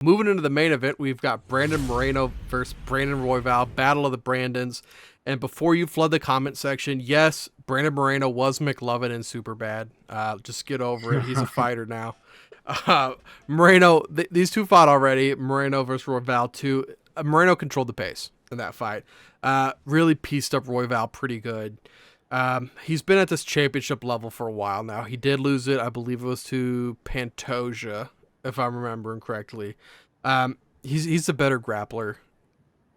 Moving into the main event, we've got Brandon Moreno versus Brandon Royval, Battle of the Brandons. And before you flood the comment section, yes, Brandon Moreno was McLovin in Superbad. Just get over it. He's a fighter now. Moreno, these two fought already. Moreno versus Royval too. Moreno controlled the pace in that fight. Really pieced up Royval pretty good. He's been at this championship level for a while now. He did lose it. I believe it was to Pantoja, if I'm remembering correctly. He's a better grappler,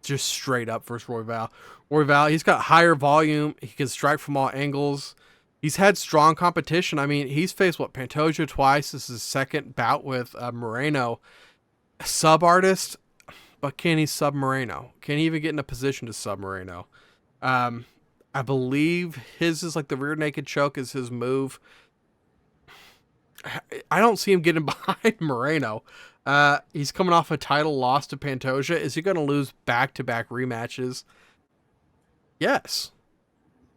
just straight up versus Royval. Royval, he's got higher volume. He can strike from all angles. He's had strong competition. I mean, he's faced Pantoja twice. This is his second bout with Moreno. Sub artist, but can he sub Moreno? Can he even get in a position to sub Moreno? I believe his is like the rear naked choke is his move. I don't see him getting behind Moreno. He's coming off a title loss to Pantoja. Is he going to lose back-to-back rematches? Yes.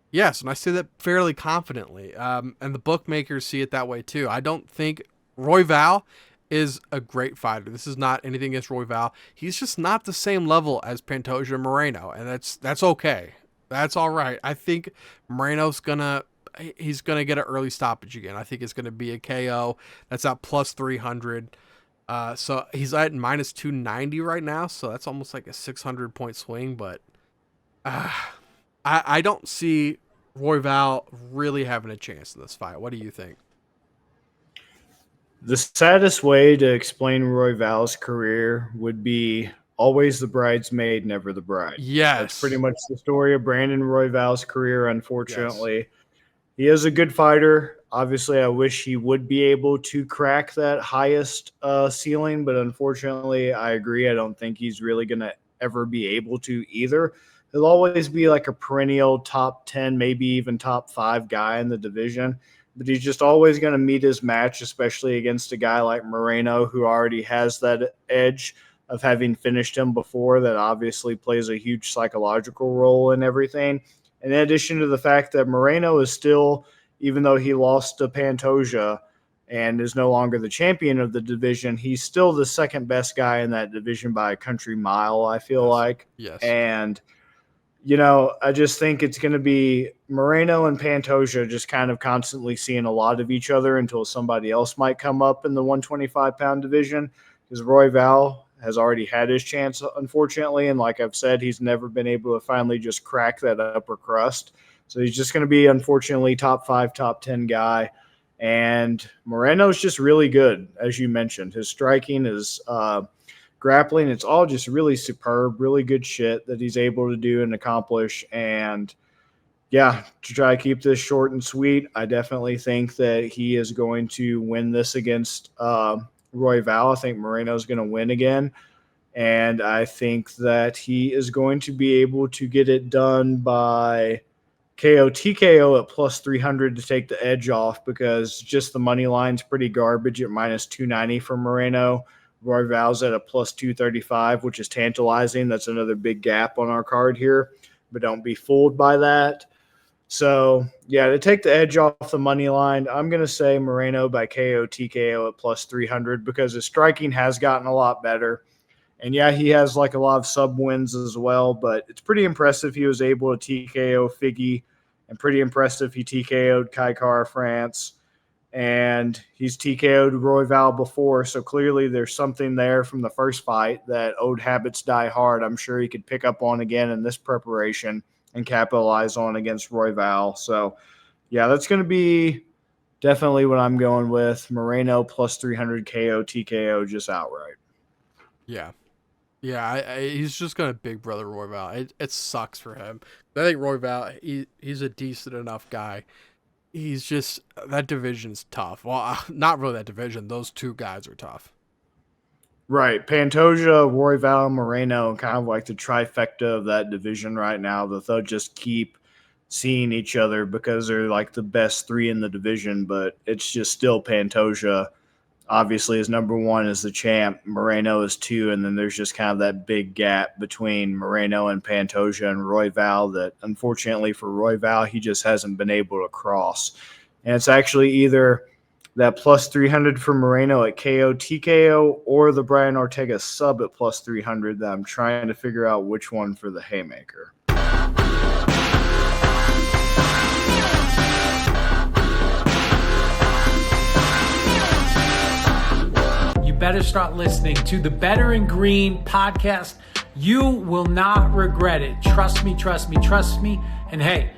Yes, and I say that fairly confidently. And the bookmakers see it that way too. I don't think Royval is a great fighter. This is not anything against Royval. He's just not the same level as Pantoja and Moreno, and that's okay. That's all right. I think Moreno's he's gonna get an early stoppage again. I think it's gonna be a KO. That's at plus 300. So he's at minus 290 right now. So that's almost like a 600 point swing. But I don't see Royval really having a chance in this fight. What do you think? The saddest way to explain Royval's career would be always the bridesmaid, never the bride. Yes. That's pretty much the story of Brandon Royval's career, unfortunately. Yes. He is a good fighter. Obviously, I wish he would be able to crack that highest ceiling, but unfortunately, I agree. I don't think he's really going to ever be able to either. He'll always be like a perennial top 10, maybe even top 5 guy in the division, but he's just always going to meet his match, especially against a guy like Moreno, who already has that edge of having finished him before. That obviously plays a huge psychological role in everything. In addition to the fact that Moreno is still, even though he lost to Pantoja and is no longer the champion of the division, he's still the second best guy in that division by a country mile, I feel like. Yes. And, I just think it's going to be Moreno and Pantoja just kind of constantly seeing a lot of each other until somebody else might come up in the 125-pound division, because Royval has already had his chance, unfortunately. And like I've said, he's never been able to finally just crack that upper crust. So he's just going to be, unfortunately, top 5, top 10 guy. And Moreno's just really good, as you mentioned. His striking, his grappling, it's all just really superb, really good shit that he's able to do and accomplish. And yeah, to try to keep this short and sweet, I definitely think that he is going to win this against Royval. I think Moreno's going to win again. And I think that he is going to be able to get it done by KO TKO at plus 300 to take the edge off, because just the money line's pretty garbage at minus 290 for Moreno. Royval's at a plus 235, which is tantalizing. That's another big gap on our card here, but don't be fooled by that. So, yeah, to take the edge off the money line, I'm going to say Moreno by KO TKO at plus 300, because his striking has gotten a lot better. And, yeah, he has like a lot of sub wins as well, but it's pretty impressive he was able to TKO Figgy, and pretty impressive he TKO'd Kai Kara France. And he's TKO'd Royval before, so clearly there's something there from the first fight that old habits die hard. I'm sure he could pick up on again in this preparation and capitalize on against Royval. So, yeah, that's going to be definitely what I'm going with. Moreno plus 300 KO TKO just outright. Yeah. Yeah, he's just going to big brother Royval. It sucks for him. I think Royval, he's a decent enough guy. He's just, that division's tough. Well, not really that division. Those two guys are tough. Right. Pantoja, Royval, Moreno, kind of like the trifecta of that division right now, that they'll just keep seeing each other because they're like the best 3 in the division, but it's just still Pantoja. Obviously, is number 1 as the champ. Moreno is 2, and then there's just kind of that big gap between Moreno and Pantoja and Royval that, unfortunately for Royval, he just hasn't been able to cross. And it's actually either that plus 300 for Moreno at KO TKO or the Brian Ortega sub at plus 300 that I'm trying to figure out which one for the haymaker. You better start listening to the Better in Green podcast. You will not regret it. Trust me, trust me, trust me. And hey,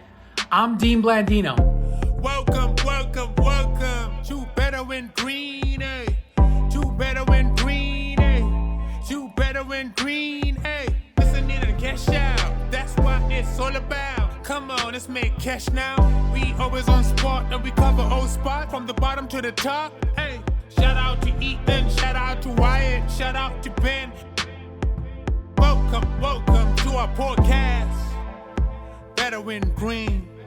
I'm Dean Blandino. Welcome, welcome, welcome to Better in Green, eh? To Better in Green, eh? To Better in Green, eh? Listen in and cash out. That's what it's all about. Come on, let's make cash now. We always on spot and we cover all spot from the bottom to the top. Hey, shout out to Ethan, shout out to Wyatt, shout out to Ben. Welcome, welcome to our podcast. Better in Green.